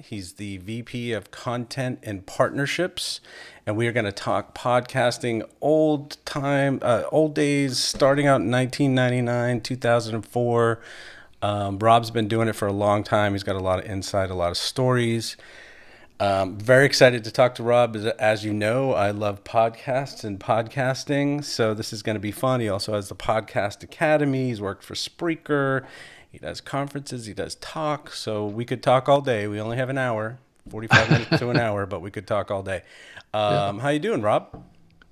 He's the VP of Content and Partnerships, and we are going to talk podcasting, old days, starting out in 1999, 2004. Rob's been doing it for a long time. He's got a lot of insight, a lot of stories. Very excited to talk to Rob. As you know, I love podcasts and podcasting, so this is going to be fun. He also has the Podcast Academy. He's worked for Spreaker. He does conferences. He does talk. So we could talk all day. We only have an hour, 45 minutes to an hour, but we could talk all day. How you doing, Rob?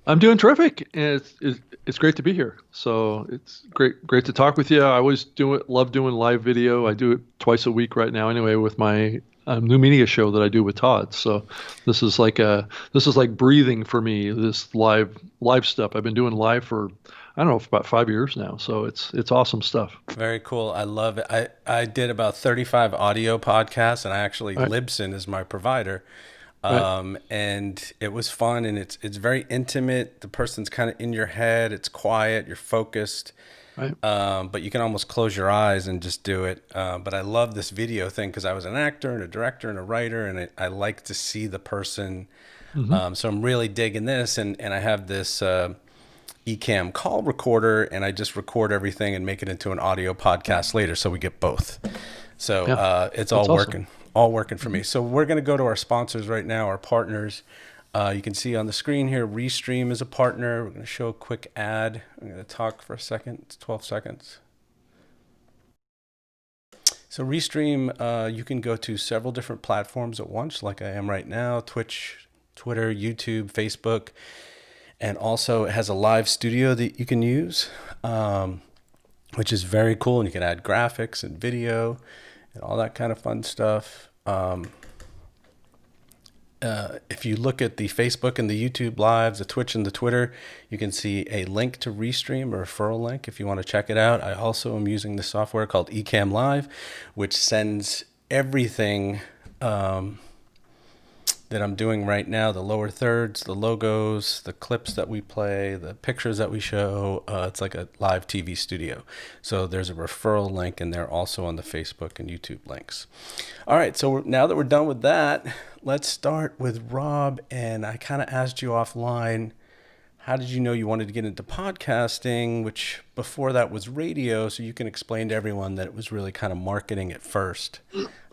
I'm doing terrific. It's great to be here. So it's great to talk with you. I always love doing live video. I do it twice a week right now anyway with my new media show that I do with Todd. So this is like breathing for me, this live stuff. I've been doing live for, I don't know, for about 5 years now. So it's awesome stuff. Very cool. I love it. I did about 35 audio podcasts, and I actually, Libsyn is my provider. And it was fun, and it's very intimate. The person's kind of in your head. It's quiet. You're focused. Right. But you can almost close your eyes and just do it. But I love this video thing because I was an actor and a director and a writer, and I like to see the person. Mm-hmm. So I'm really digging this, and I have this eCamm call recorder, and I just record everything and make it into an audio podcast later, so we get both. So it's all working. All working for me. So we're going to go to our sponsors right now, our partners. You can see on the screen here, Restream is a partner. We're going to show a quick ad. I'm going to talk for a second. It's 12 seconds. So Restream, you can go to several different platforms at once, like I am right now: Twitch, Twitter, YouTube, Facebook. And also it has a live studio that you can use, which is very cool. And you can add graphics and video and all that kind of fun stuff. If you look at the Facebook and the YouTube lives, the Twitch and the Twitter, you can see a link to Restream, a referral link if you want to check it out. I also am using the software called OUT ECAMM Live, which sends everything that I'm doing right now, the lower thirds, the logos, the clips that we play, the pictures that we show. It's like a live TV studio. So there's a referral link in there also on the Facebook and YouTube links. All right, so now that we're done with that, let's start with Rob. And I kind of asked you offline, how did you know you wanted to get into podcasting, which before that was radio, so you can explain to everyone that it was really kind of marketing at first.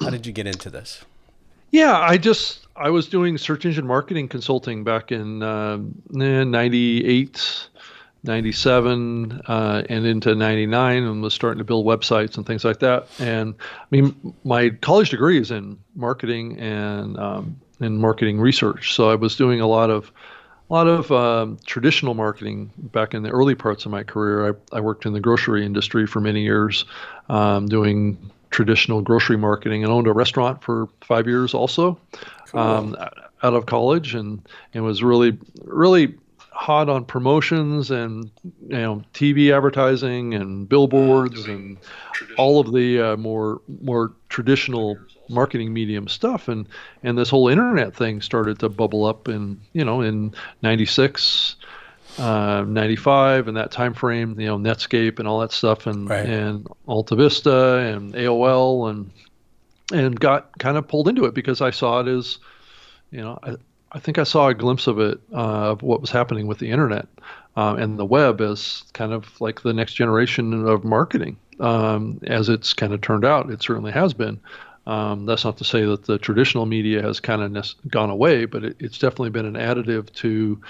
How did you get into this? Yeah, I was doing search engine marketing consulting back in 98, 97, and into 99, and was starting to build websites and things like that. And I mean, my college degree is in marketing and in marketing research. So I was doing a lot of traditional marketing back in the early parts of my career. I worked in the grocery industry for many years, doing traditional grocery marketing, and owned a restaurant for 5 years also. Cool. Out of college, and was really hot on promotions and TV advertising and billboards and all of the more traditional marketing medium stuff, and this whole internet thing started to bubble up in 96, 95, and that time frame, Netscape and all that stuff, and Alta Vista and AOL, and got kind of pulled into it because I saw it as, I think I saw a glimpse of it, of what was happening with the internet and the web as kind of like the next generation of marketing. As it's kind of turned out, it certainly has been. That's not to say that the traditional media has kind of gone away, but it's definitely been an additive to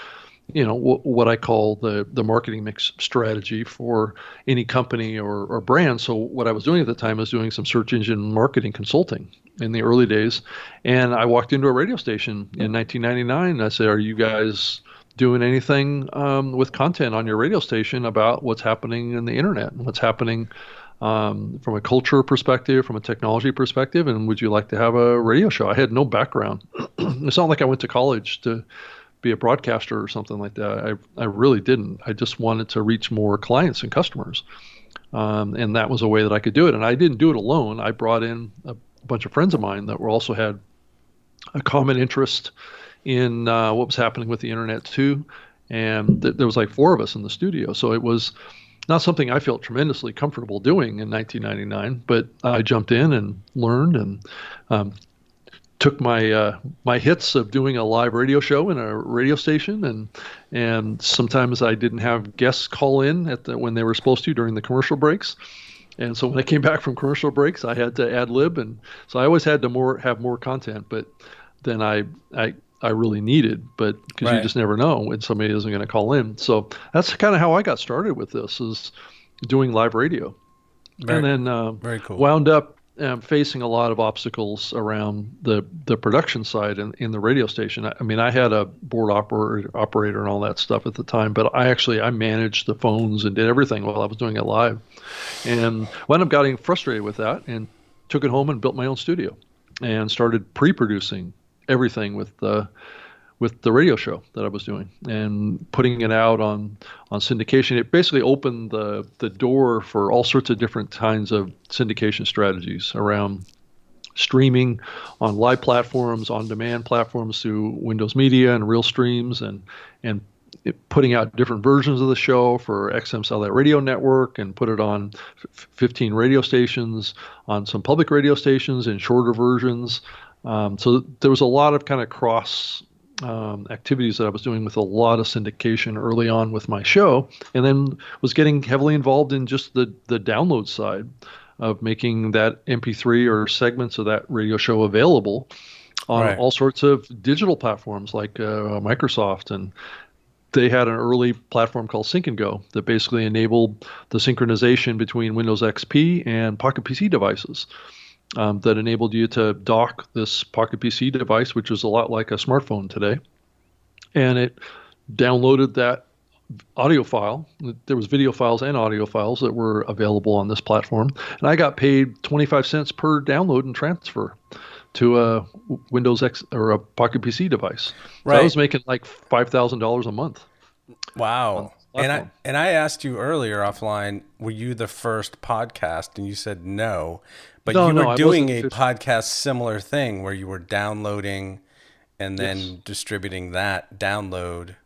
what I call the marketing mix strategy for any company or brand. So what I was doing at the time was doing some search engine marketing consulting in the early days. And I walked into a radio station in 1999 and I said, "Are you guys doing anything with content on your radio station about what's happening in the internet and what's happening from a culture perspective, from a technology perspective, and would you like to have a radio show?" I had no background. It's not like I went to college to be a broadcaster or something like that. I really didn't. I just wanted to reach more clients and customers. And that was a way that I could do it. And I didn't do it alone. I brought in a bunch of friends of mine that also had a common interest in what was happening with the internet too. And there was like 4 of us in the studio. So it was not something I felt tremendously comfortable doing in 1999, but I jumped in and learned and took my hits of doing a live radio show in a radio station, and sometimes I didn't have guests call in when they were supposed to during the commercial breaks. And so when I came back from commercial breaks, I had to ad lib, and so I always had to have more content, but than I really needed, but because you just never know when somebody isn't going to call in. So that's kind of how I got started with this, is doing live radio. And then very cool. Wound up facing a lot of obstacles around the production side in the radio station. I mean, I had a board operator and all that stuff at the time, but I managed the phones and did everything while I was doing it live, and wound up getting frustrated with that and took it home and built my own studio and started pre-producing everything with the radio show that I was doing and putting it out on syndication. It basically opened the door for all sorts of different kinds of syndication strategies around streaming on live platforms, on demand platforms through Windows Media and Real Streams, and putting out different versions of the show for XM Satellite Radio Network, and put it on 15 radio stations, on some public radio stations in shorter versions. So there was a lot of kind of cross activities that I was doing with a lot of syndication early on with my show, and then was getting heavily involved in just the download side of making that MP3 or segments of that radio show available on all sorts of digital platforms like Microsoft. And they had an early platform called Sync and Go that basically enabled the synchronization between Windows XP and Pocket PC devices. That enabled you to dock this Pocket PC device, which is a lot like a smartphone today, and it downloaded that audio file. There was video files and audio files that were available on this platform, and I got paid 25 cents per download and transfer to a Windows X or a Pocket PC device. So I was making like $5,000 a month. Wow. And I asked you earlier offline, were you the first podcast? And you said no. But you were doing a podcast similar thing where you were downloading and then distributing that download.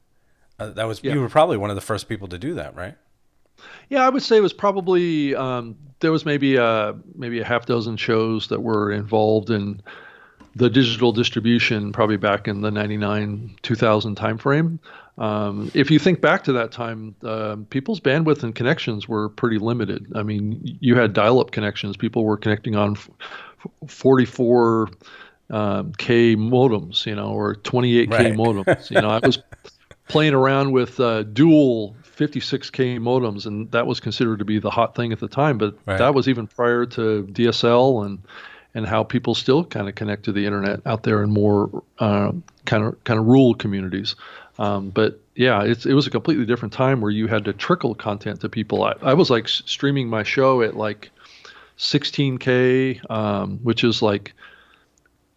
You were probably one of the first people to do that, right? Yeah, I would say it was probably there was maybe a half dozen shows that were involved in the digital distribution, probably back in the 99, 2000 timeframe. If you think back to that time, people's bandwidth and connections were pretty limited. I mean, you had dial-up connections. People were connecting on 44K modems, or 28K modems. I was playing around with dual 56K modems, and that was considered to be the hot thing at the time. But that was even prior to DSL and how people still kind of connect to the internet out there in more kind of rural communities. But yeah, it was a completely different time where you had to trickle content to people. I was like streaming my show at like 16K, which is like,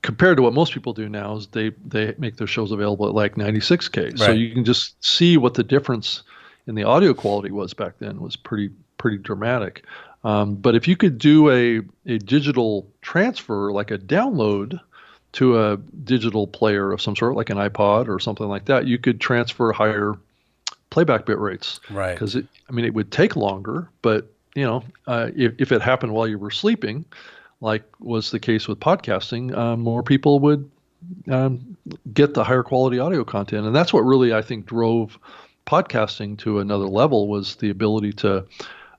compared to what most people do now, is they make their shows available at like 96K. Right. So you can just see what the difference in the audio quality was back then. It was pretty dramatic. But if you could do a digital transfer, like a download to a digital player of some sort, like an iPod or something like that, you could transfer higher playback bit rates. Right. Because it would take longer, but if it happened while you were sleeping, like was the case with podcasting, more people would get the higher quality audio content. And that's what really, I think, drove podcasting to another level, was the ability to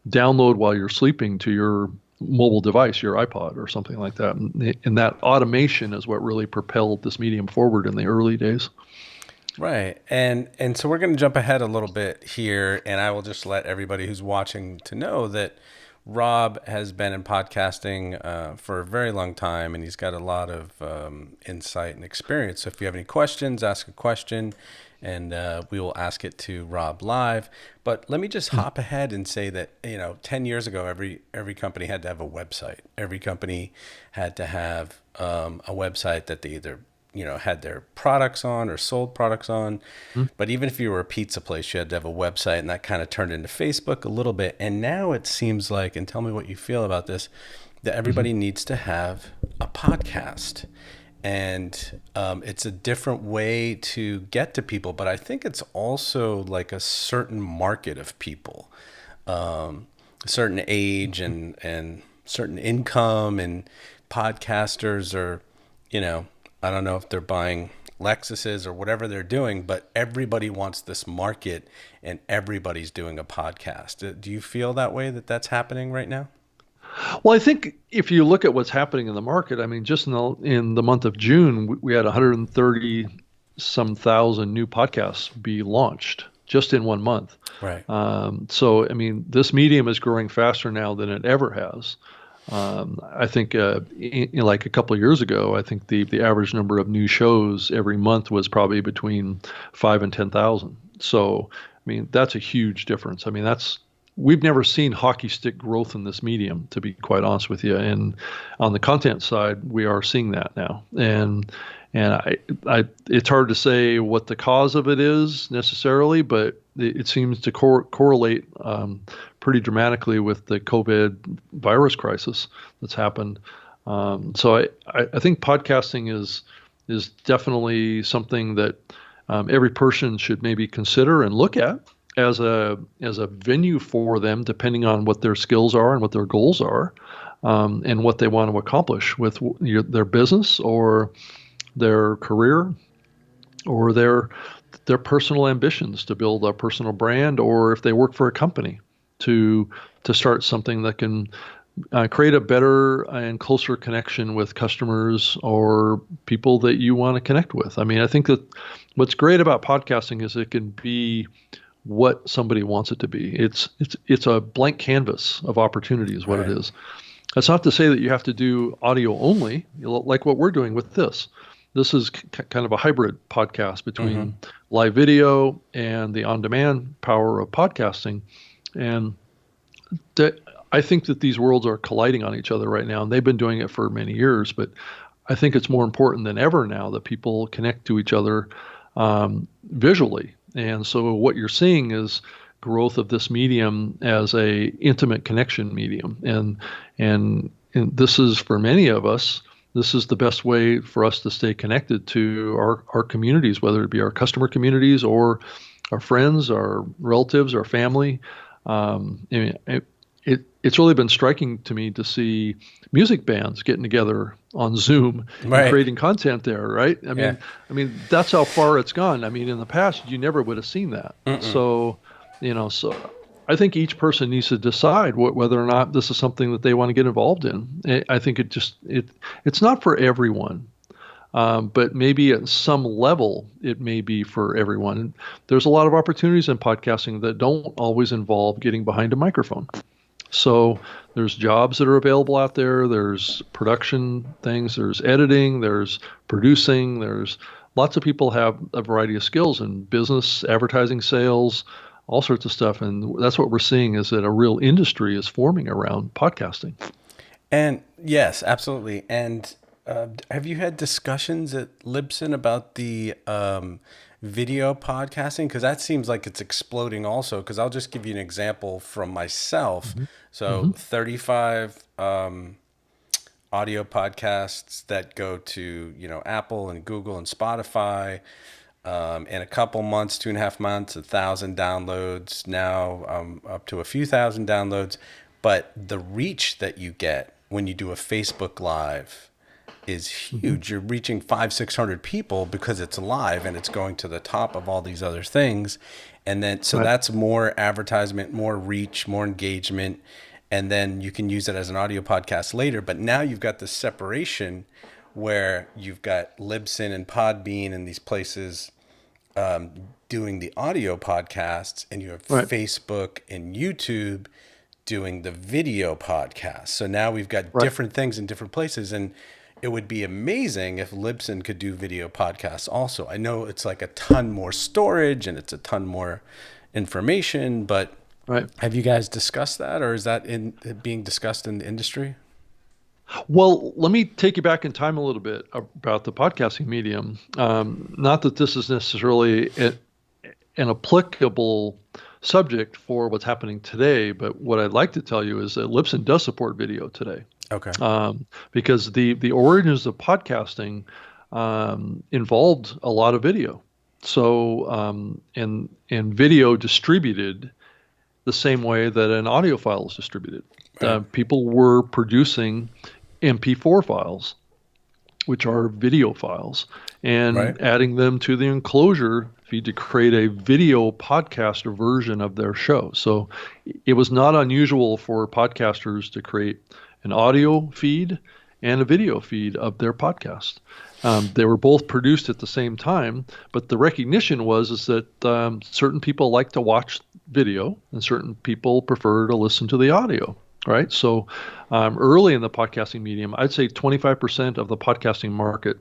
download while you're sleeping to your mobile device, your iPod or something like that. And that automation is what really propelled this medium forward in the early days. Right. And so we're going to jump ahead a little bit here, and I will just let everybody who's watching to know that Rob has been in podcasting for a very long time, and he's got a lot of insight and experience. So if you have any questions, ask a question, and we will ask it to Rob live. But let me just hop ahead and say that 10 years ago, every company had to have a website. Every company had to have a website that they either had their products on or sold products on. But even if you were a pizza place, you had to have a website, and that kind of turned into Facebook a little bit. And now it seems like, and tell me what you feel about this, that everybody needs to have a podcast. And it's a different way to get to people, but I think it's also like a certain market of people, a certain age and certain income, and podcasters are, I don't know if they're buying Lexuses or whatever they're doing, but everybody wants this market and everybody's doing a podcast. Do you feel that way, that that's happening right now? Well, I think if you look at what's happening in the market, I mean, just in the month of June, we had 130 some thousand new podcasts be launched just in 1 month. Right. So, I mean, this medium is growing faster now than it ever has. I think like a couple of years ago, I think the average number of new shows every month was probably between 5 and 10,000. So, I mean, that's a huge difference. I mean, we've never seen hockey stick growth in this medium, to be quite honest with you. And on the content side, we are seeing that now. And it's hard to say what the cause of it is necessarily, but it seems to correlate pretty dramatically with the COVID virus crisis that's happened. So I think podcasting is definitely something that every person should maybe consider and look at as a venue for them, depending on what their skills are and what their goals are, and what they want to accomplish with their business or their career or their personal ambitions to build a personal brand, or if they work for a company to start something that can create a better and closer connection with customers or people that you want to connect with. I mean, I think that what's great about podcasting is it can be what somebody wants it to be. It's a blank canvas of opportunity is what it is. That's not to say that you have to do audio only, like what we're doing with this. This is kind of a hybrid podcast between live video and the on-demand power of podcasting. And I think that these worlds are colliding on each other right now, and they've been doing it for many years. But I think it's more important than ever now that people connect to each other visually. And so what you're seeing is growth of this medium as a intimate connection medium. And this is, for many of us, this is the best way for us to stay connected to our communities, whether it be our customer communities or our friends, our relatives, our family. It's really been striking to me to see music bands getting together on Zoom and creating content there, right? I mean, that's how far it's gone. I mean, in the past, you never would have seen that. So, so I think each person needs to decide whether or not this is something that they want to get involved in. I think it's not for everyone, but maybe at some level it may be for everyone. And there's a lot of opportunities in podcasting that don't always involve getting behind a microphone. So there's jobs that are available out there. There's production things. There's editing. There's producing. There's lots of people have a variety of skills in business, advertising, sales, all sorts of stuff. And that's what we're seeing, is that a real industry is forming around podcasting. And yes, absolutely. And have you had discussions at Libsyn about the video podcasting? Because that seems like it's exploding also. Because I'll just give you an example from myself. So 35 audio podcasts that go to, Apple and Google and Spotify. In a couple months, 2.5 months, 1,000 downloads. Now up to a few thousand downloads. But the reach that you get when you do a Facebook Live is huge. You're reaching 500-600 people because it's live and it's going to the top of all these other things. And then, that's more advertisement, more reach, more engagement. And then you can use it as an audio podcast later. But now you've got this separation where you've got Libsyn and Podbean and these places doing the audio podcasts, and you have Facebook and YouTube doing the video podcast. So now we've got different things in different places. And it would be amazing if Libsyn could do video podcasts also. I know it's like a ton more storage and it's a ton more information, but have you guys discussed that, or is that being discussed in the industry? Well, let me take you back in time a little bit about the podcasting medium. Not that this is necessarily an applicable subject for what's happening today, but what I'd like to tell you is that Libsyn does support video today. Okay. Because the origins of podcasting involved a lot of video. So and video distributed the same way that an audio file is distributed. People were producing MP4 files, which are video files, Right. and adding them to the enclosure feed to create a video podcast version of their show. So it was not unusual for podcasters to create an audio feed and a video feed of their podcast. They were both produced at the same time, but the recognition is that certain people like to watch video and certain people prefer to listen to the audio. Right. So early in the podcasting medium, I'd say 25% of the podcasting market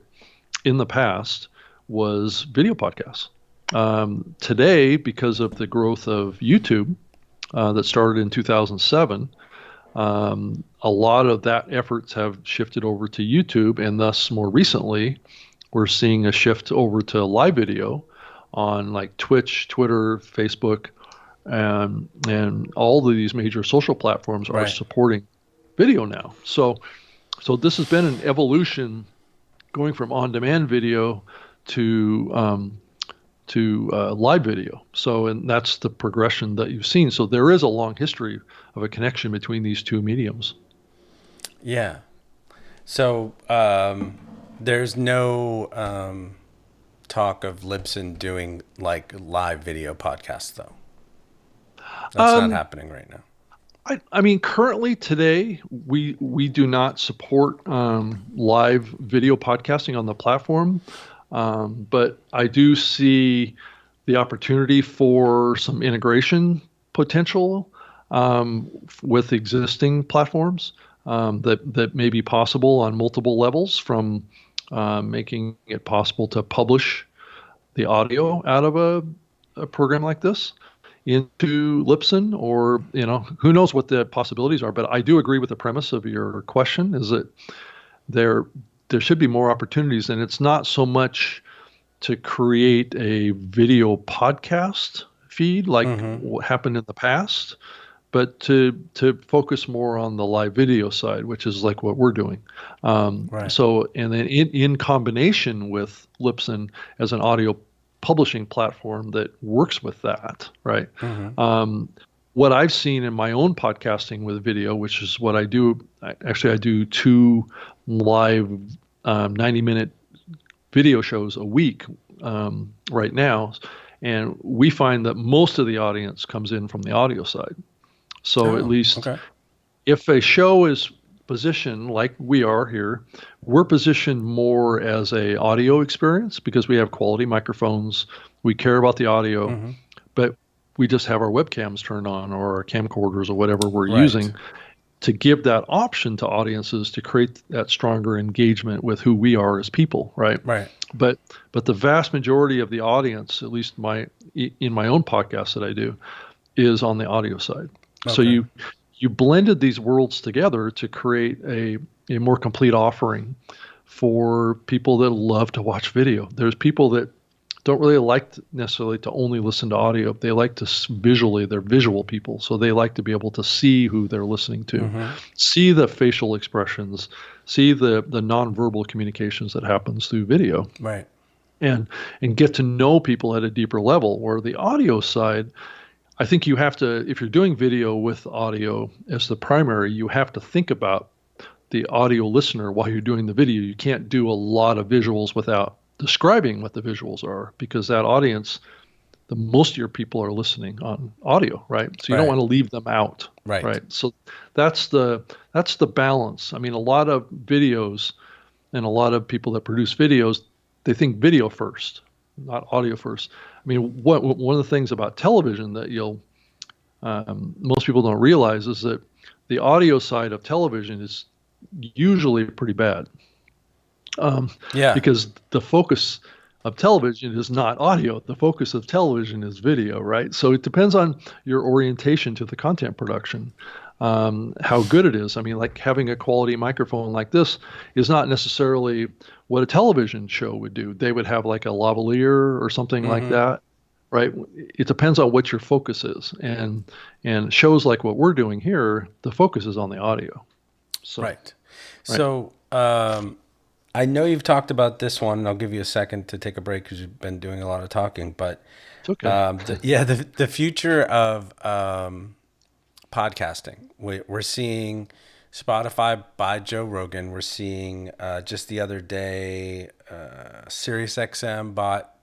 in the past was video podcasts. Today, because of the growth of YouTube that started in 2007, a lot of that efforts have shifted over to YouTube, and thus more recently, we're seeing a shift over to live video on like Twitch, Twitter, Facebook, and all of these major social platforms are Right. supporting video now. So this has been an evolution going from on-demand video to live video. So, and that's the progression that you've seen. So there is a long history of a connection between these two mediums. Yeah. So there's no talk of Libsyn doing like live video podcasts, though. That's not happening right now. I mean, currently today, we do not support live video podcasting on the platform, but I do see the opportunity for some integration potential with existing platforms that may be possible on multiple levels, from making it possible to publish the audio out of a program like this into Libsyn, or who knows what the possibilities are. But I do agree with the premise of your question, is that there should be more opportunities, and it's not so much to create a video podcast feed like what happened in the past, but to focus more on the live video side, which is like what we're doing. Right. So, and then in combination with Libsyn as an audio publishing platform that works with that, right? What I've seen in my own podcasting with video, which is what I do, I do 2 live 90-minute video shows a week right now, and we find that most of the audience comes in from the audio side. So at least if a show is positioned like we are here, we're positioned more as a audio experience because we have quality microphones, we care about the audio, but we just have our webcams turned on or our camcorders or whatever we're using to give that option to audiences to create that stronger engagement with who we are as people, right? But the vast majority of the audience, at least in my own podcast that I do, is on the audio side. So you blended these worlds together to create a more complete offering for people that love to watch video. There's people that don't really like necessarily to only listen to audio. They like to they're visual people. So they like to be able to see who they're listening to, see the facial expressions, see the nonverbal communications that happens through video. Right. And get to know people at a deeper level. Where the audio side, I think you have to, if you're doing video with audio as the primary, you have to think about the audio listener while you're doing the video. You can't do a lot of visuals without describing what the visuals are, because that audience, the most of your people are listening on audio, right? So you don't want to leave them out, right? So that's the balance. I mean, a lot of videos and a lot of people that produce videos, they think video first, not audio first. I mean, one of the things about television that most people don't realize is that the audio side of television is usually pretty bad. Because the focus of television is not audio. The focus of television is video, right? So it depends on your orientation to the content production, how good it is. I mean, like having a quality microphone like this is not necessarily what a television show would do. They would have like a lavalier or something like that, right? It depends on what your focus is. And shows like what we're doing here, the focus is on the audio. So, So I know you've talked about this one, and I'll give you a second to take a break because you've been doing a lot of talking. But it's okay. The future of podcasting, we're seeing Spotify by Joe Rogan. We're seeing just the other day, SiriusXM bought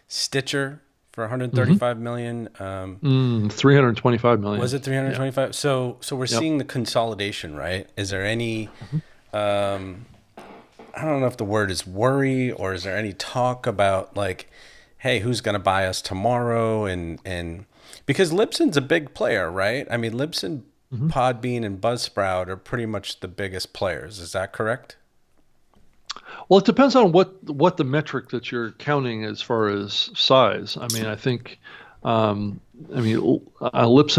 Stitcher for 135 million. 325 million. Was it Yeah. 325? So we're Yep. seeing the consolidation, right? Is there any I don't know if the word is worry, or is there any talk about like, hey, who's going to buy us tomorrow? And because Libsyn's a big player, right? I mean, Libsyn, hmm Podbean, and Buzzsprout are pretty much the biggest players. Is that correct? Well, it depends on what the metric that you're counting as far as size. I mean, I think, Libsyn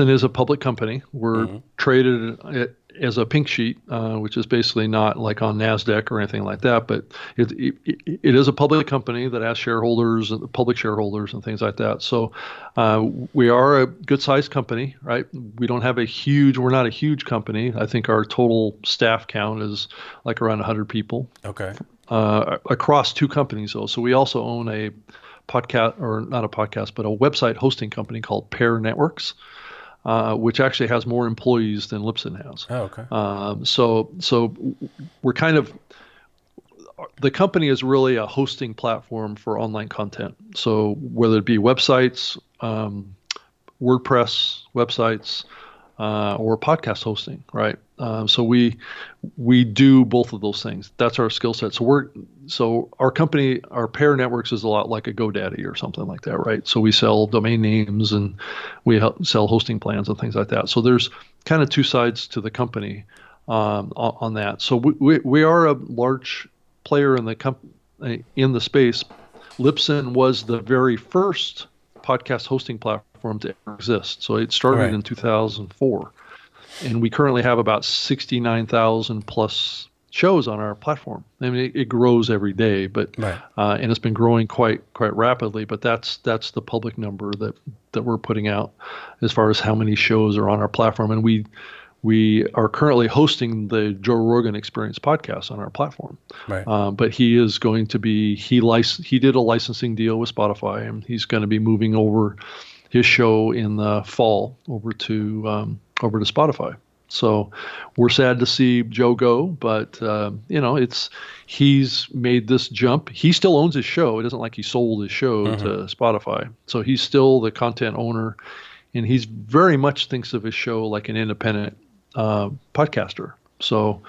is a public company. We're Mm-hmm. traded as a pink sheet, which is basically not like on NASDAQ or anything like that, but it is a public company that has shareholders, public shareholders, and things like that. So we are a good-sized company, right? We're not a huge company. I think our total staff count is like around 100 people Okay. across two companies, though. So we also own a podcast, or not a podcast, but a website hosting company called Pair Networks, which actually has more employees than Libsyn has. Oh, okay. So we're kind of, the company is really a hosting platform for online content. So whether it be websites, WordPress websites, or podcast hosting, right? So we do both of those things. That's our skill set. So our company, our Pair Networks, is a lot like a GoDaddy or something like that, right? So we sell domain names and we sell hosting plans and things like that. So there's kind of two sides to the company on that. So we are a large player in the space. Libsyn was the very first podcast hosting platform to ever exist. So it started Right. in 2004. And we currently have about 69,000 plus shows on our platform. I mean, it grows every day, but Right. and it's been growing quite rapidly. But that's the public number that we're putting out as far as how many shows are on our platform. And we are currently hosting the Joe Rogan Experience podcast on our platform. Right. But he is going to be he did a licensing deal with Spotify, and he's going to be moving over his show in the fall over to Spotify. So we're sad to see Joe go, but he's made this jump. He still owns his show. It isn't like he sold his show to Spotify. So he's still the content owner, and he's very much thinks of his show like an independent podcaster. So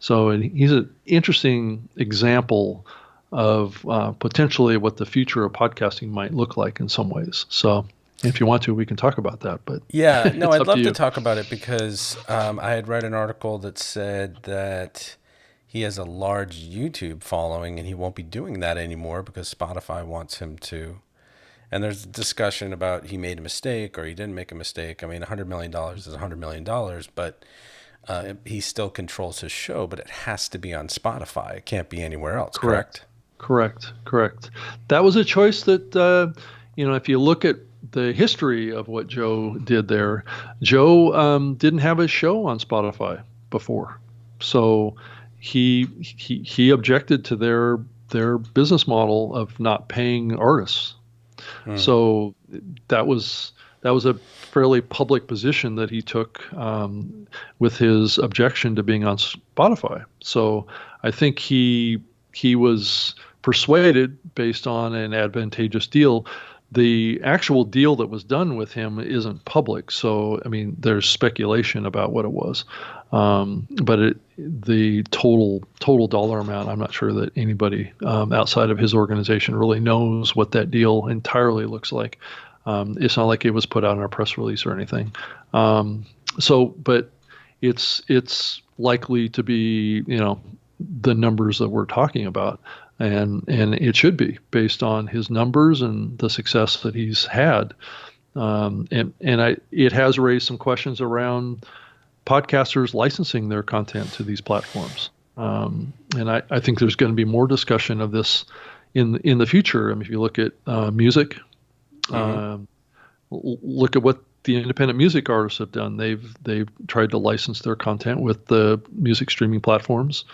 and he's an interesting example of potentially what the future of podcasting might look like in some ways. So if you want to, we can talk about that. But Yeah, no, it's I'd up love to to you. talk about it because I had read an article that said that he has a large YouTube following and he won't be doing that anymore because Spotify wants him to. And there's a discussion about he made a mistake or he didn't make a mistake. I mean, $100 million is $100 million, but he still controls his show, but it has to be on Spotify. It can't be anywhere else, correct? Correct. That was a choice that, if you look at the history of what Joe did there, Joe didn't have a show on Spotify before. So he objected to their business model of not paying artists. So that was a fairly public position that he took with his objection to being on Spotify. So I think he was persuaded based on an advantageous deal. The actual deal that was done with him isn't public, so I mean, there's speculation about what it was, but the total dollar amount, I'm not sure that anybody outside of his organization really knows what that deal entirely looks like. It's not like it was put out in a press release or anything. But it's likely to be, the numbers that we're talking about. And it should be based on his numbers and the success that he's had. It has raised some questions around podcasters licensing their content to these platforms. And I think there's going to be more discussion of this in the future. I mean, if you look at music, look at what the independent music artists have done. They've tried to license their content with the music streaming platforms.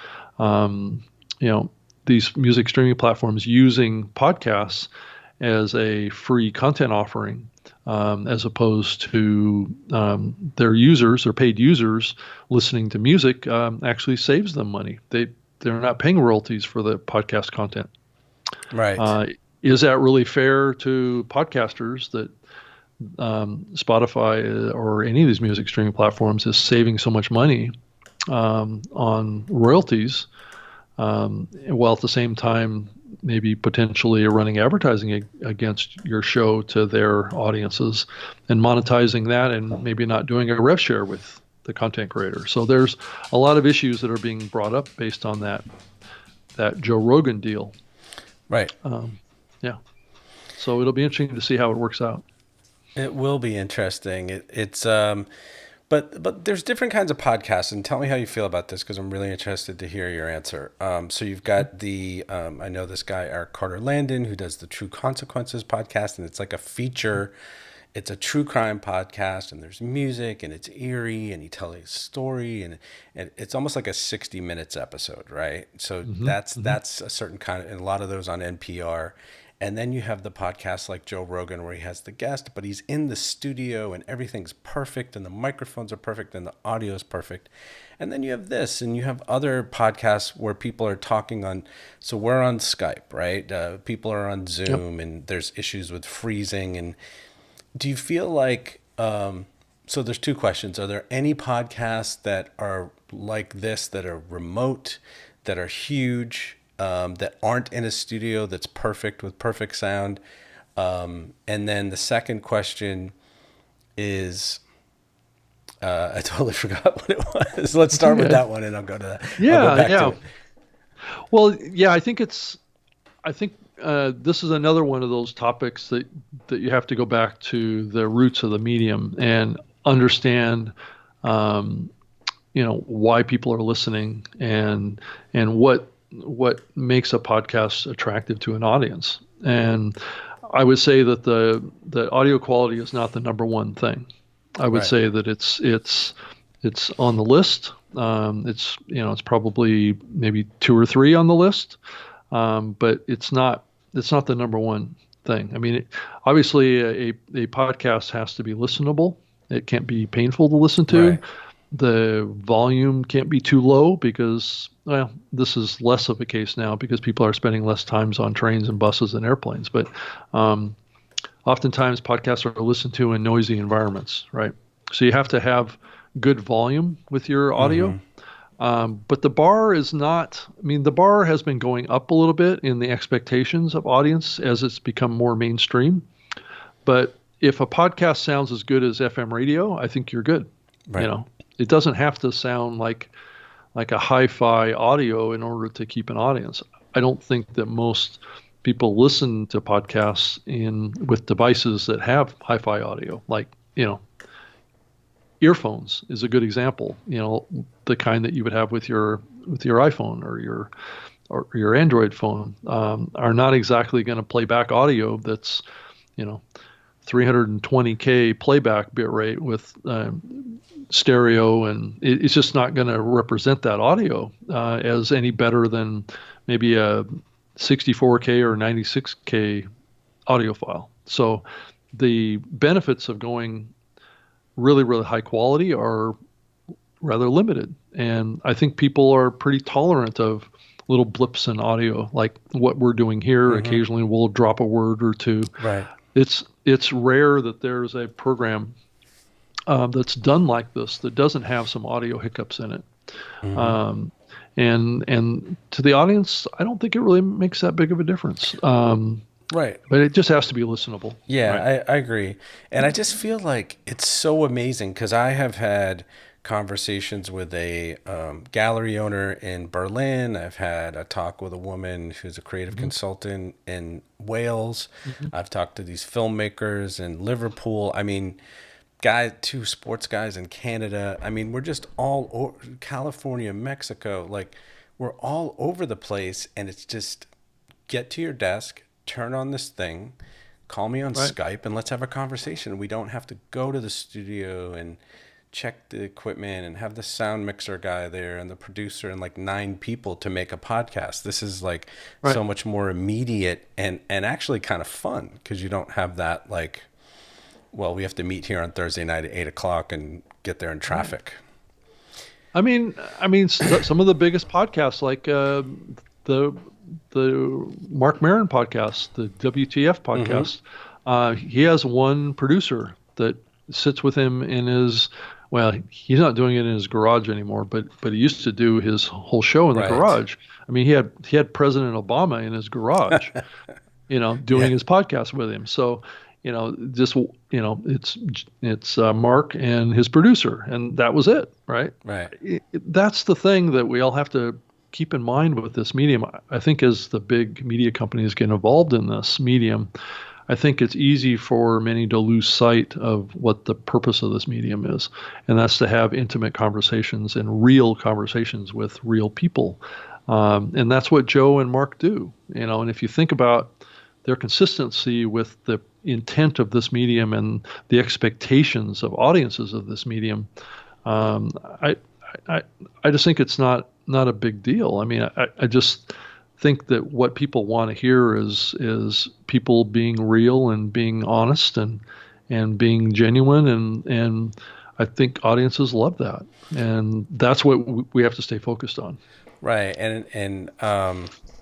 These music streaming platforms using podcasts as a free content offering, as opposed to their users or paid users listening to music, actually saves them money. They're not paying royalties for the podcast content. Right. Is that really fair to podcasters that Spotify or any of these music streaming platforms is saving so much money on royalties, while at the same time maybe potentially running advertising against your show to their audiences and monetizing that, and maybe not doing a rev share with the content creator? So there's a lot of issues that are being brought up based on that Joe Rogan deal. Right. Yeah. So it'll be interesting to see how it works out. It will be interesting. But there's different kinds of podcasts, and tell me how you feel about this, because I'm really interested to hear your answer. So you've got I know this guy, Eric Carter Landon, who does the True Consequences podcast, and it's like a feature. It's a true crime podcast, and there's music, and it's eerie, and he tells a story, and it's almost like a 60 minutes episode, right? So that's a certain kind of, and a lot of those on NPR. And then you have the podcasts like Joe Rogan, where he has the guest, but he's in the studio and everything's perfect and the microphones are perfect and the audio is perfect. And then you have this, and you have other podcasts where people are talking on, so we're on Skype, right? People are on Zoom, and there's issues with freezing. And do you feel like, so there's two questions. Are there any podcasts that are like this, that are remote, that are huge, that aren't in a studio that's perfect with perfect sound? And then the second question is, I totally forgot what it was. Let's start with that one, and I'll go to that. I'll go back to it. Well, yeah, I think this is another one of those topics that you have to go back to the roots of the medium and understand, why people are listening, and what makes a podcast attractive to an audience. And I would say that the audio quality is not the number one thing. I would say that it's on the list. It's probably maybe 2 or 3 on the list, but it's not the number one thing. I mean, obviously a podcast has to be listenable. It can't be painful to listen to. Right. The volume can't be too low, because, well, this is less of a case now because people are spending less times on trains and buses and airplanes. But oftentimes podcasts are listened to in noisy environments, right? So you have to have good volume with your audio. But the bar is not, the bar has been going up a little bit in the expectations of audience as it's become more mainstream. But if a podcast sounds as good as FM radio, I think you're good. Right. It doesn't have to sound like a hi-fi audio in order to keep an audience. I don't think that most people listen to podcasts with devices that have hi-fi audio, like, earphones is a good example. The kind that you would have with your iPhone or your Android phone, are not exactly going to play back audio that's 320K playback bit rate with stereo, and it's just not going to represent that audio as any better than maybe a 64K or 96K audio file. So the benefits of going really, really high quality are rather limited. And I think people are pretty tolerant of little blips in audio, like what we're doing here. Occasionally we'll drop a word or two. Right. It's rare that there's a program that's done like this that doesn't have some audio hiccups in it. And to the audience, I don't think it really makes that big of a difference. Right. But it just has to be listenable. Yeah, right? I agree. And I just feel like it's so amazing, because I have had conversations with a gallery owner in Berlin. I've had a talk with a woman who's a creative consultant in Wales. I've talked to these filmmakers in Liverpool. I mean, two sports guys in Canada. I mean, we're just all over California, Mexico. Like, we're all over the place, and it's just get to your desk, turn on this thing, call me on Skype, and let's have a conversation. We don't have to go to the studio and check the equipment and have the sound mixer guy there and the producer and like 9 people to make a podcast. This is like so much more immediate and actually kind of fun, because you don't have that like, well, we have to meet here on Thursday night at 8:00 and get there in traffic. I mean, some of the biggest podcasts, like the Mark Maron podcast, the WTF podcast, he has one producer that sits with him in his, well, he's not doing it in his garage anymore, but he used to do his whole show in the garage. I mean, he had President Obama in his garage, doing his podcast with him. So, it's Mark and his producer, and that was it, right? Right. That's the thing that we all have to keep in mind with this medium. I think as the big media companies get involved in this medium, I think it's easy for many to lose sight of what the purpose of this medium is, and that's to have intimate conversations and real conversations with real people. And that's what Joe and Mark do, and if you think about their consistency with the intent of this medium and the expectations of audiences of this medium, I just think it's not a big deal. I mean, I just think that what people want to hear is people being real and being honest and being genuine, and I think audiences love that, and that's what we have to stay focused on. Right, and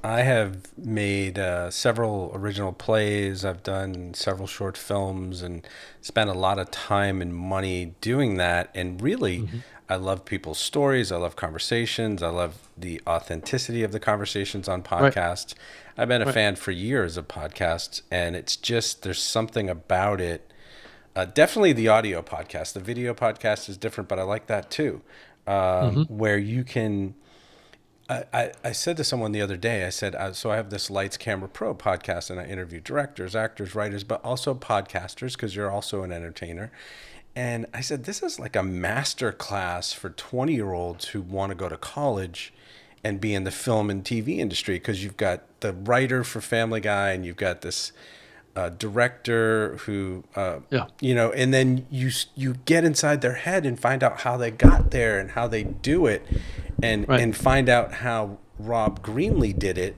I have made several original plays. I've done several short films and spent a lot of time and money doing that. And really, I love people's stories. I love conversations. I love the authenticity of the conversations on podcasts. I've been a fan for years of podcasts, and it's just, there's something about it. Definitely the audio podcast. The video podcast is different, but I like that too, where you can... I said to someone the other day, I said, so I have this Lights Camera Pro podcast, and I interview directors, actors, writers, but also podcasters, because you're also an entertainer. And I said, this is like a master class for 20-year-olds who want to go to college and be in the film and TV industry, because you've got the writer for Family Guy, and you've got this director who, and then you get inside their head and find out how they got there and how they do it. And find out how Rob Greenlee did it,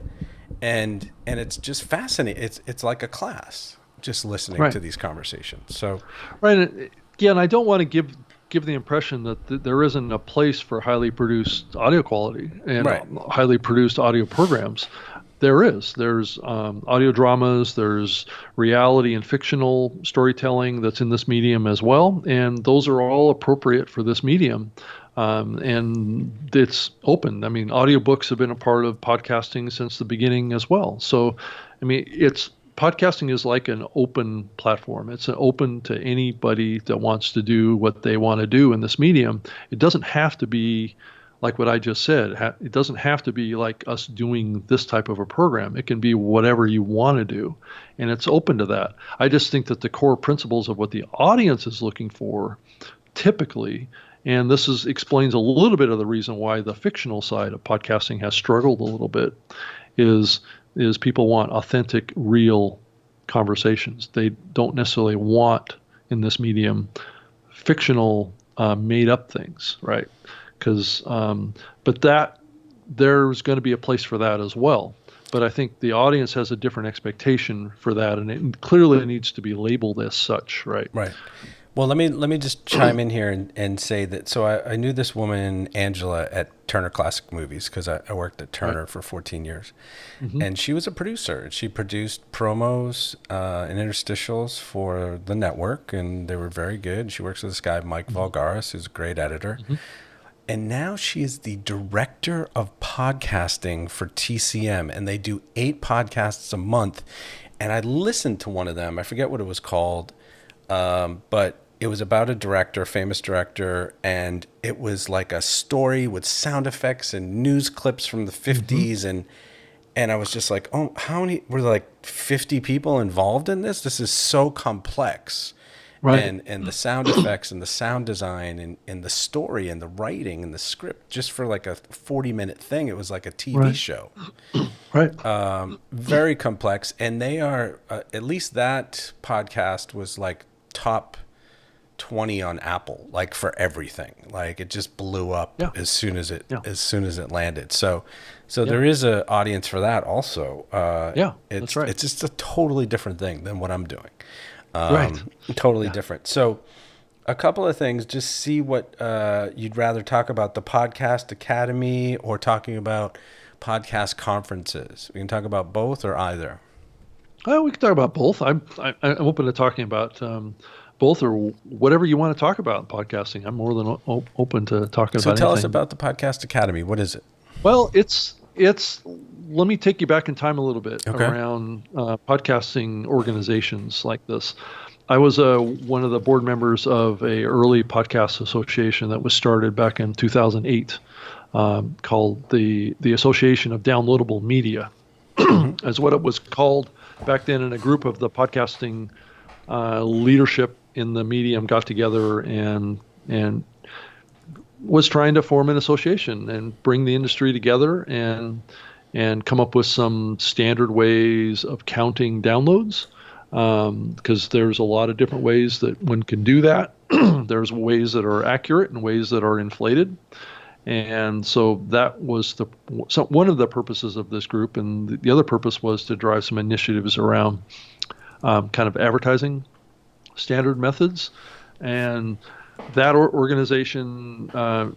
and it's just fascinating. It's like a class, just listening to these conversations. So, and I don't want to give the impression that there isn't a place for highly produced audio quality and highly produced audio programs. There is. There's audio dramas. There's reality and fictional storytelling that's in this medium as well, and those are all appropriate for this medium. And it's open. I mean, audiobooks have been a part of podcasting since the beginning as well. So, I mean, podcasting is like an open platform. It's open to anybody that wants to do what they want to do in this medium. It doesn't have to be like what I just said. It doesn't have to be like us doing this type of a program. It can be whatever you want to do, and it's open to that. I just think that the core principles of what the audience is looking for typically, and this explains a little bit of the reason why the fictional side of podcasting has struggled a little bit, is people want authentic, real conversations. They don't necessarily want, in this medium, fictional, made-up things, right? But there's going to be a place for that as well. But I think the audience has a different expectation for that, and it clearly needs to be labeled as such, right? Right. Well, let me just chime in here and say that. So I knew this woman, Angela, at Turner Classic Movies, because I worked at Turner for 14 years. And she was a producer. She produced promos and interstitials for the network, and they were very good. She works with this guy, Mike Valgaris, who's a great editor. And now she is the director of podcasting for TCM, and they do 8 podcasts a month. And I listened to one of them. I forget what it was called, but it was about a director, famous director, and it was like a story with sound effects and news clips from the 50s. And I was just like, oh, how many, were there like 50 people involved in this? This is so complex. And the sound effects and the sound design and the story and the writing and the script, just for like a 40-minute thing, it was like a TV show. Very complex. And they are, at least that podcast was like top 20 on Apple, like for everything. Like it just blew up Yeah. as soon as Yeah. it landed. So Yeah. there is an audience for that also. Yeah, It's that's right. it's just a totally different thing than what I'm doing. Right. Totally Yeah. different. So a couple of things, just see what you'd rather talk about, the Podcast Academy or talking about podcast conferences. We can talk about both or either. We can talk about both. I'm open to talking about both or whatever you want to talk about in podcasting. I'm more than open to talking So about tell us anything. about the Podcast Academy. What is it? Well, it's let me take you back in time a little bit Okay. around podcasting organizations like this. I was one of the board members of a early podcast association that was started back in 2008, called the Association of Downloadable Media, as what it was called back then. And a group of the podcasting leadership in the medium got together and was trying to form an association and bring the industry together and come up with some standard ways of counting downloads, because there's a lot of different ways that one can do that. There's ways that are accurate and ways that are inflated. And so that was one of the purposes of this group. And the other purpose was to drive some initiatives around kind of advertising standard methods. And that organization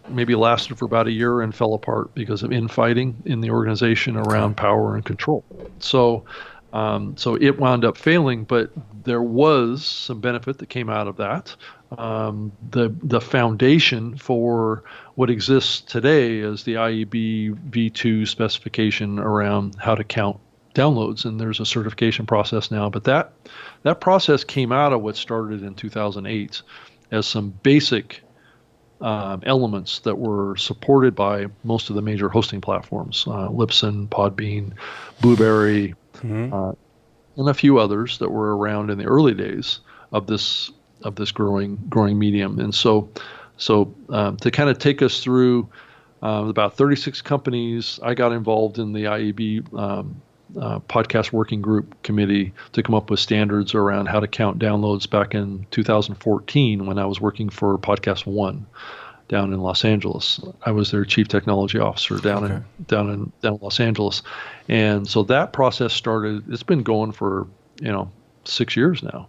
maybe lasted for about a year and fell apart because of infighting in the organization around power and control. So it wound up failing, but there was some benefit that came out of that. The foundation for what exists today is the IEB V2 specification around how to count downloads, and there's a certification process now. But that process came out of what started in 2008 as some basic elements that were supported by most of the major hosting platforms, Libsyn, Podbean, Blueberry, and a few others that were around in the early days of this growing medium. And so to kind of take us through about 36 companies, I got involved in the IEB podcast working group committee to come up with standards around how to count downloads back in 2014 when I was working for Podcast One down in Los Angeles. I was their chief technology officer down in Los Angeles. And so that process started. It's been going for 6 years now.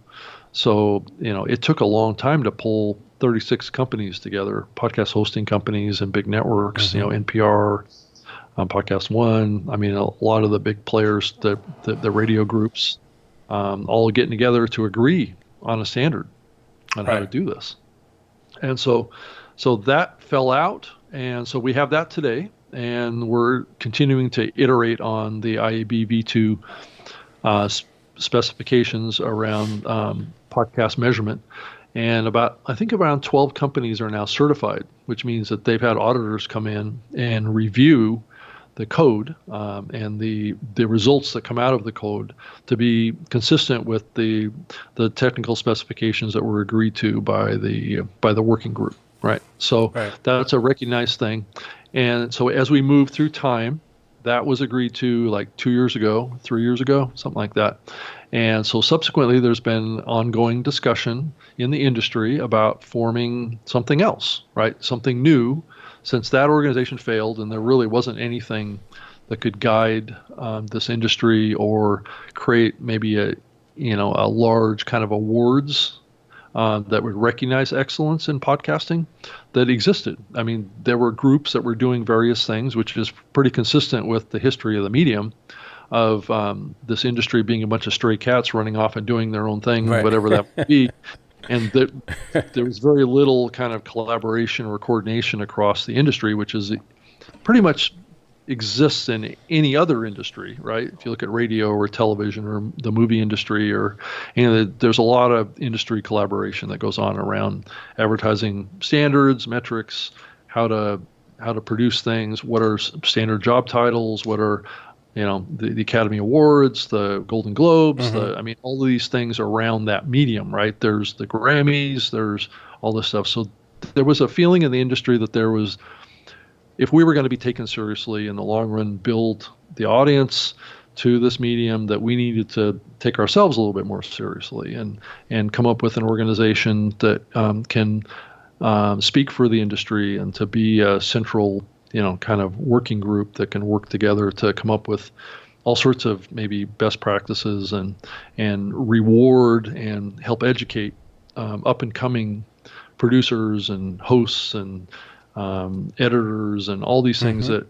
So it took a long time to pull 36 companies together, podcast hosting companies and big networks, NPR, Podcast One. I mean, a lot of the big players, the radio groups, all getting together to agree on a standard on how to do this. And so that fell out. And so we have that today, and we're continuing to iterate on the IAB V2 specifications around podcast measurement. And I think around 12 companies are now certified, which means that they've had auditors come in and review the code and the results that come out of the code to be consistent with the technical specifications that were agreed to by the working group, right? So that's a recognized thing. And so as we move through time, that was agreed to like 2 years ago, 3 years ago, something like that. And so subsequently, there's been ongoing discussion in the industry about forming something else, right? Something new, since that organization failed and there really wasn't anything that could guide this industry or create maybe a large kind of awards that would recognize excellence in podcasting that existed. I mean, there were groups that were doing various things, which is pretty consistent with the history of the medium, of this industry being a bunch of stray cats running off and doing their own thing, whatever that might be. And there was very little kind of collaboration or coordination across the industry, which is pretty much exists in any other industry, right? If you look at radio or television or the movie industry, there's a lot of industry collaboration that goes on around advertising standards, metrics, how to produce things, what are standard job titles, what are the Academy Awards, the Golden Globes, all of these things around that medium, right? There's the Grammys, there's all this stuff. So there was a feeling in the industry that there was, if we were going to be taken seriously in the long run, build the audience, to this medium that we needed to take ourselves a little bit more seriously and come up with an organization that can speak for the industry and to be a central, kind of working group that can work together to come up with all sorts of maybe best practices and reward and help educate up and coming producers and hosts and editors and all these things that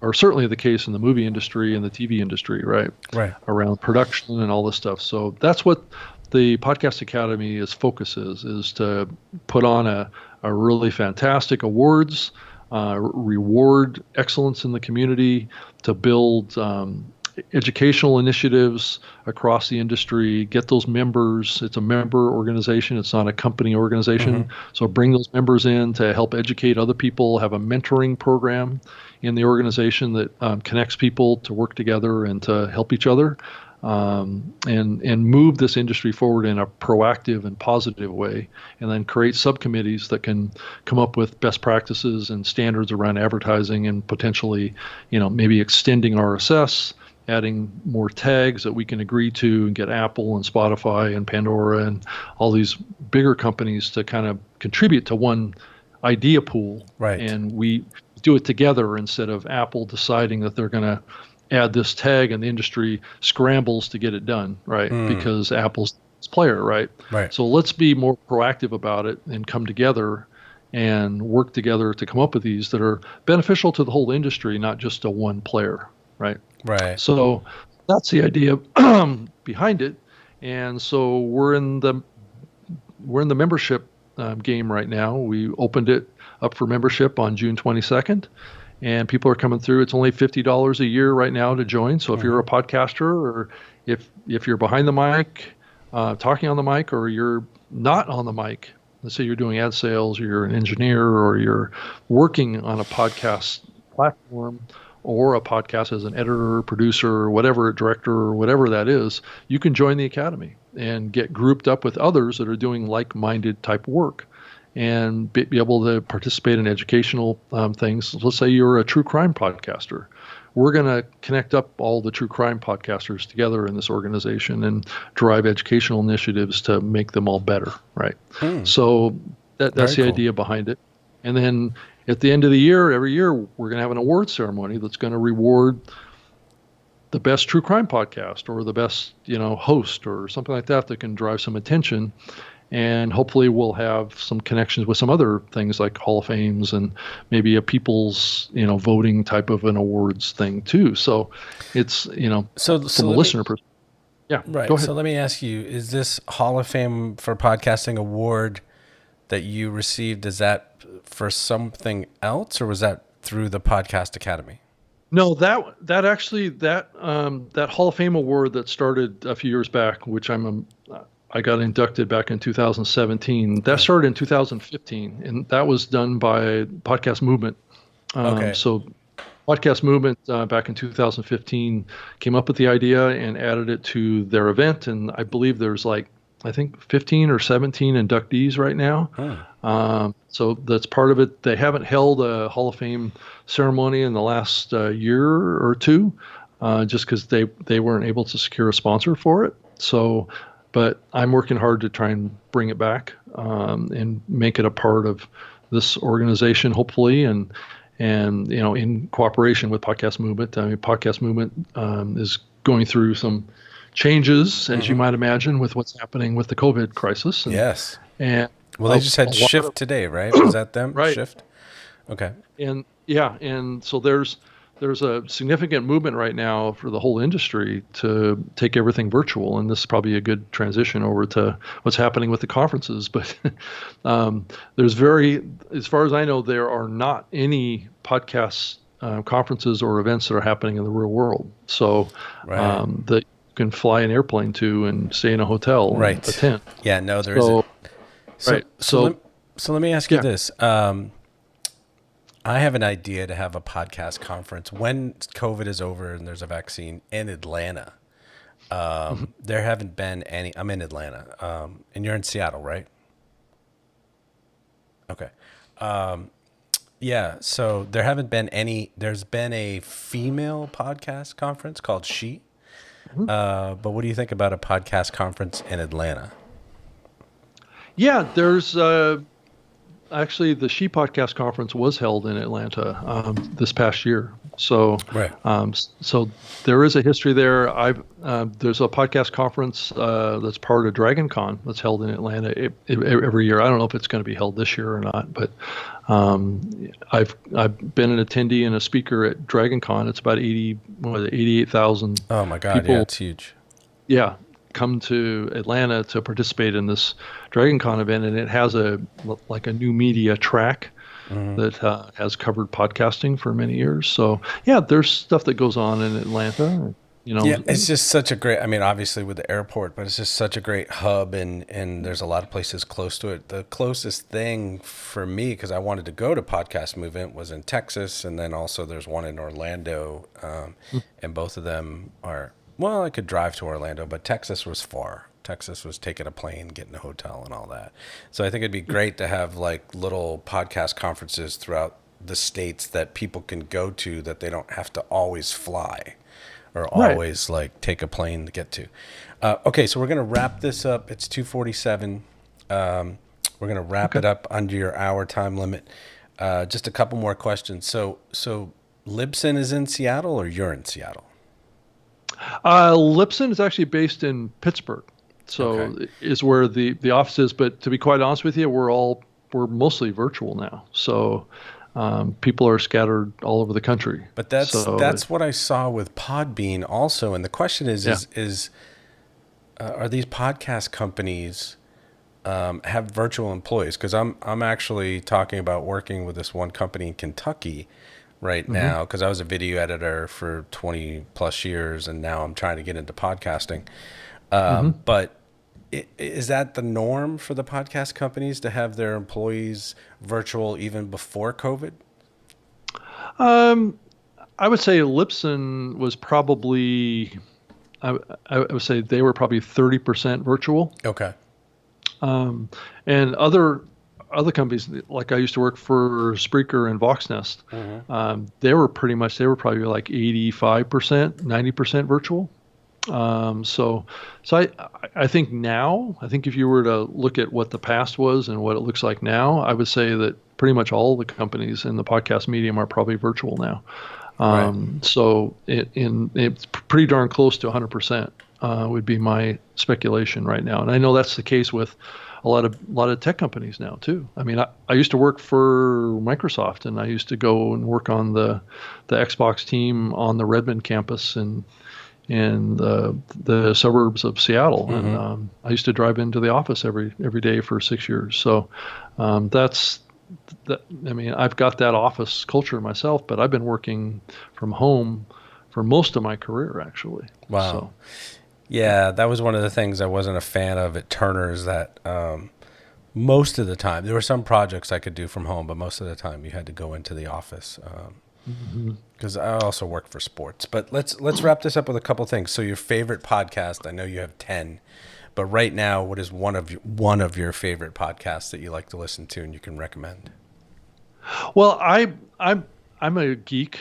are certainly the case in the movie industry and the TV industry, right? Right. Around production and all this stuff. So that's what the Podcast Academy's focus is to put on a really fantastic awards, reward excellence in the community, to build educational initiatives across the industry, get those members. It's a member organization. It's not a company organization. So bring those members in to help educate other people, have a mentoring program in the organization that connects people to work together and to help each other, and move this industry forward in a proactive and positive way, and then create subcommittees that can come up with best practices and standards around advertising and potentially, maybe extending RSS, adding more tags that we can agree to and get Apple and Spotify and Pandora and all these bigger companies to kind of contribute to one idea pool. Right. And we do it together instead of Apple deciding that they're going to add this tag and the industry scrambles to get it done, right? Because Apple's this player, right? Right. So let's be more proactive about it and come together and work together to come up with these that are beneficial to the whole industry, not just to one player, right? Right. So that's the idea behind it. And so we're in the membership game right now. We opened it up for membership on June 22nd. And people are coming through. It's only $50 a year right now to join. So if you're a podcaster, or if you're behind the mic, talking on the mic, or you're not on the mic, let's say you're doing ad sales, or you're an engineer, or you're working on a podcast platform, or a podcast as an editor, producer, whatever, director, or whatever that is, you can join the Academy and get grouped up with others that are doing like-minded type work, and be able to participate in educational things. Let's say you're a true crime podcaster. We're going to connect up all the true crime podcasters together in this organization and drive educational initiatives to make them all better, right? So that's the idea behind it. And then at the end of the year, every year, we're going to have an award ceremony that's going to reward the best true crime podcast or the best, host or something like that can drive some attention. And hopefully we'll have some connections with some other things like Hall of Fames and maybe a people's, voting type of an awards thing too. So it's, So from a listener perspective. Yeah, right. go ahead. So let me ask you, is this Hall of Fame for Podcasting award that you received, is that for something else, or was that through the Podcast Academy? No, that Hall of Fame award that started a few years back, which I got inducted back in 2017. That started in 2015, and that was done by Podcast Movement. So Podcast Movement back in 2015 came up with the idea and added it to their event, and I believe there's 15 or 17 inductees right now. So that's part of it. They haven't held a Hall of Fame ceremony in the last year or two, just because they weren't able to secure a sponsor for it. So, but I'm working hard to try and bring it back and make it a part of this organization, hopefully, and in cooperation with Podcast Movement. I mean, Podcast Movement is going through some changes, as you might imagine, with what's happening with the COVID crisis. Yes. And they just had Shift today, right? Was that them? Right. Shift. Okay. And and so there's a significant movement right now for the whole industry to take everything virtual, and this is probably a good transition over to what's happening with the conferences. But as far as I know, there are not any podcast conferences or events that are happening in the real world. So that you can fly an airplane to and stay in a hotel and attend. Yeah, no, there isn't. So let me ask you this. I have an idea to have a podcast conference when COVID is over and there's a vaccine in Atlanta. There haven't been any. I'm in Atlanta, and you're in Seattle, right? Okay. Yeah. So there haven't been any. There's been a female podcast conference called She, But what do you think about a podcast conference in Atlanta? Yeah, there's actually the She Podcast Conference was held in Atlanta this past year. So, Right. so there is a history there. There's a podcast conference that's part of DragonCon that's held in Atlanta every year. I don't know if it's going to be held this year or not, but I've been an attendee and a speaker at DragonCon. It's about 88,000. Oh my God! People, yeah, it's huge. Yeah, come to Atlanta to participate in this DragonCon event, and it has a new media track that has covered podcasting for many years. So yeah, there's stuff that goes on in Atlanta. Yeah, it's just such a great, I mean, obviously with the airport, but it's just such a great hub, and there's a lot of places close to it. The closest thing for me, because I wanted to go to Podcast Movement, was in Texas, and then also there's one in Orlando, and both of them are, well, I could drive to Orlando, but Texas was far. Texas was taking a plane, getting a hotel and all that. So I think it'd be great to have like little podcast conferences throughout the states that people can go to, that they don't have to always fly or always like take a plane to get to. Okay, so we're going to wrap this up. It's 2:47. We're going to wrap it up under your hour time limit. Just a couple more questions. So Libsyn is in Seattle, or you're in Seattle? Libsyn is actually based in Pittsburgh. So is where the office is. But to be quite honest with you, we're mostly virtual now. So people are scattered all over the country. But that's what I saw with Podbean also. And the question is are these podcast companies have virtual employees? Because I'm actually talking about working with this one company in Kentucky right now, because I was a video editor for 20 plus years, and now I'm trying to get into podcasting. But is that the norm for the podcast companies to have their employees virtual even before COVID? I would say Libsyn was probably, I would say they were probably 30% virtual. Okay. And other companies, like I used to work for Spreaker and Voxnest, they were probably like 85%, 90% virtual. So I think now, if you were to look at what the past was and what it looks like now, I would say that pretty much all the companies in the podcast medium are probably virtual now. So it's pretty darn close to 100%, would be my speculation right now. And I know that's the case with a lot of tech companies now too. I mean, I used to work for Microsoft, and I used to go and work on the Xbox team on the Redmond campus in the suburbs of Seattle. And I used to drive into the office every day for 6 years. So I mean, I've got that office culture myself, but I've been working from home for most of my career, actually. Wow. So, yeah, that was one of the things I wasn't a fan of at Turner's, that most of the time, there were some projects I could do from home, but most of the time you had to go into the office. Because I also work for sports. But let's wrap this up with a couple things. So your favorite podcast, I know you have 10, but right now, what is one of your favorite podcasts that you like to listen to and you can recommend? Well, I'm a geek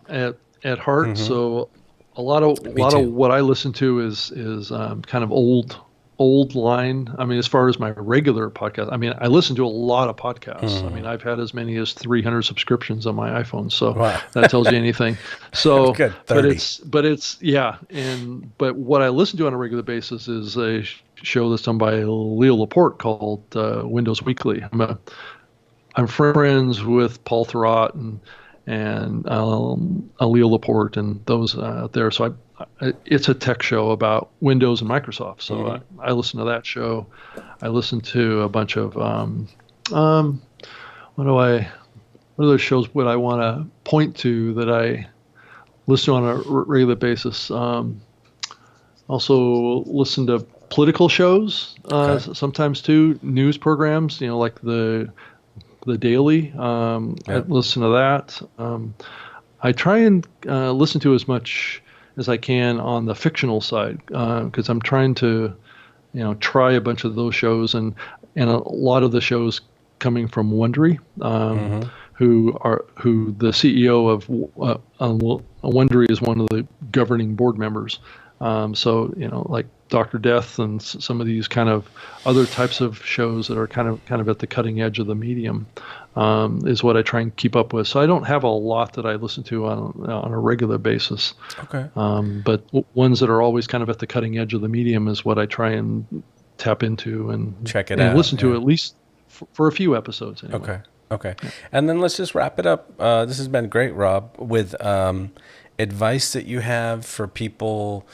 at heart, so a lot of what I listen to is kind of old line. I mean, as far as my regular podcast, I mean, I listen to a lot of podcasts. I mean, I've had as many as 300 subscriptions on my iPhone, so that tells you anything. So, good, but what I listen to on a regular basis is a show that's done by Leo Laporte called Windows Weekly. I'm friends with Paul Thurrott and Leo Laporte and those out there. So it's a tech show about Windows and Microsoft. So I listen to that show. I listen to a bunch of what other shows would I want to point to that I listen to on a regular basis? Also listen to political shows sometimes too, news programs. Like the Daily. I listen to that. I try and listen to as much as I can on the fictional side, because I'm trying to, try a bunch of those shows, and a lot of the shows coming from Wondery, who the CEO of Wondery is one of the governing board members So, like Dr. Death and some of these kind of other types of shows that are kind of at the cutting edge of the medium, is what I try and keep up with. So I don't have a lot that I listen to on a regular basis. Okay. But ones that are always kind of at the cutting edge of the medium is what I try and tap into and check it out. Listen to at least for a few episodes. Anyway. Okay. And then let's just wrap it up. This has been great, Rob, with advice that you have for people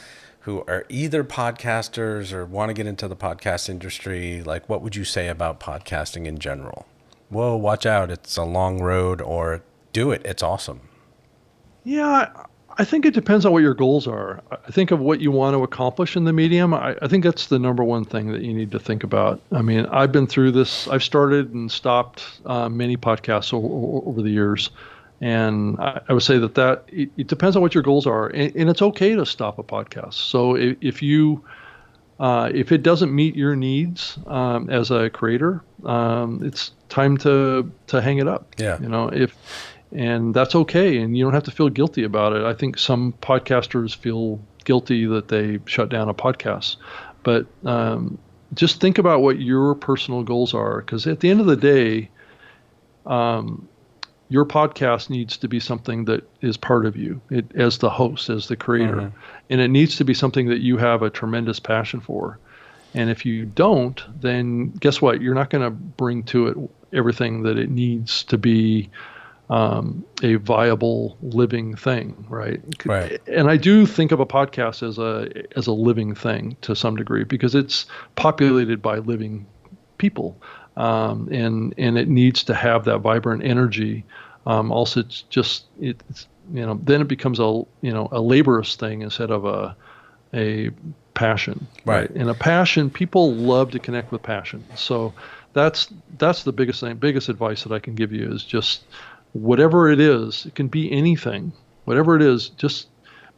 who are either podcasters or want to get into the podcast industry. Like, what would you say about podcasting in general? Whoa, watch out. It's a long road, or do it. It's awesome. Yeah, I think it depends on what your goals are. I think of what you want to accomplish in the medium. I think that's the number one thing that you need to think about. I mean, I've been through this. I've started and stopped many podcasts over the years. And I would say that it depends on what your goals are. And it's okay to stop a podcast. So if it doesn't meet your needs as a creator, it's time to hang it up. Yeah. And that's okay. And you don't have to feel guilty about it. I think some podcasters feel guilty that they shut down a podcast. But just think about what your personal goals are. Because at the end of the day, your podcast needs to be something that is part of you as the host, as the creator. Mm-hmm. And it needs to be something that you have a tremendous passion for. And if you don't, then guess what? You're not going to bring to it everything that it needs to be a viable living thing, right? And I do think of a podcast as a living thing to some degree, because it's populated by living people. And it needs to have that vibrant energy. Also, it's then it becomes a laborious thing instead of a passion, right? And a passion, people love to connect with passion. So that's the biggest advice that I can give you is just whatever it is, it can be anything, whatever it is, just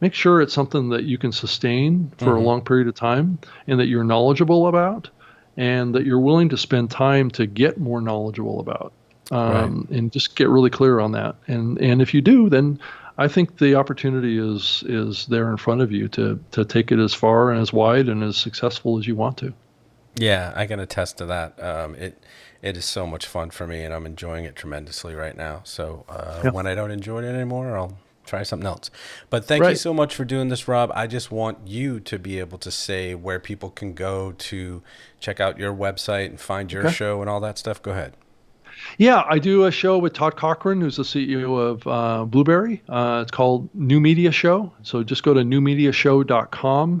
make sure it's something that you can sustain for a long period of time and that you're knowledgeable about. And that you're willing to spend time to get more knowledgeable about, and just get really clear on that. And if you do, then I think the opportunity is there in front of you to take it as far and as wide and as successful as you want to. Yeah, I can attest to that. It is so much fun for me, and I'm enjoying it tremendously right now. So when I don't enjoy it anymore, I'll try something else. But thank you so much for doing this, Rob. I just want you to be able to say where people can go to check out your website and find your show and all that stuff. Go ahead. Yeah, I do a show with Todd Cochran, who's the CEO of Blueberry. It's called New Media Show. So just go to newmediashow.com.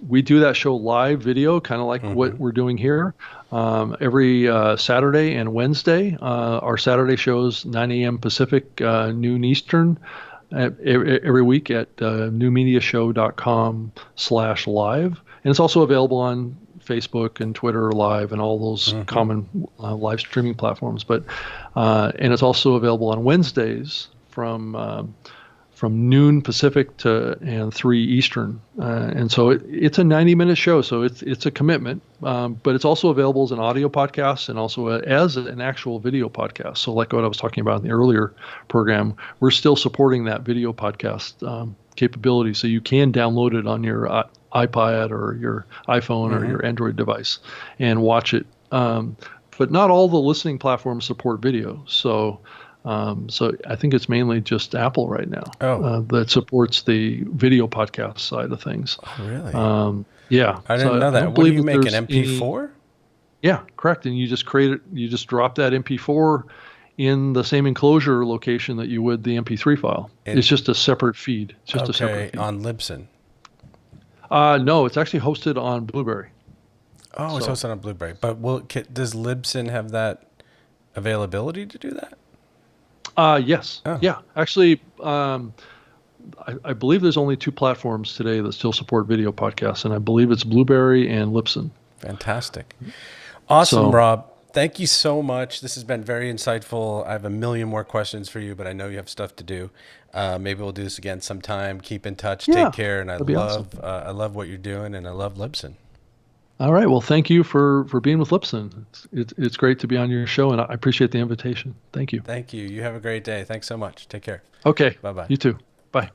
We do that show live video, kind of like what we're doing here, every Saturday and Wednesday. Our Saturday shows 9 a.m. Pacific, noon Eastern, every week at newmediashow.com/live. And it's also available on Facebook and Twitter Live and all those common live streaming platforms. But and it's also available on Wednesdays from noon Pacific and 3 Eastern. And so it's a 90-minute show, so it's a commitment. But it's also available as an audio podcast and also as an actual video podcast. So like what I was talking about in the earlier program, we're still supporting that video podcast capability. So you can download it on your iPad or your iPhone or your Android device and watch it. But not all the listening platforms support video. So I think it's mainly just Apple right now that supports the video podcast side of things. Oh, really? Yeah. I didn't know that. What do you make, an MP4? Yeah, correct. And you just create it. You just drop that MP4 in the same enclosure location that you would the MP3 file. It's just a separate feed. It's just a separate feed. On Libsyn? No, it's actually hosted on Blueberry. Oh, it's hosted on Blueberry. But does Libsyn have that availability to do that? Yes. Oh. Yeah. Actually, I believe there's only 2 platforms today that still support video podcasts, and I believe it's Blueberry and Libsyn. Fantastic. Awesome, Rob. Thank you so much. This has been very insightful. I have a million more questions for you, but I know you have stuff to do. Maybe we'll do this again sometime. Keep in touch. Take care. And I love what you're doing, and I love Libsyn. All right. Well, thank you for being with Libsyn. It's great to be on your show, and I appreciate the invitation. Thank you. Thank you. You have a great day. Thanks so much. Take care. Okay. Bye-bye. You too.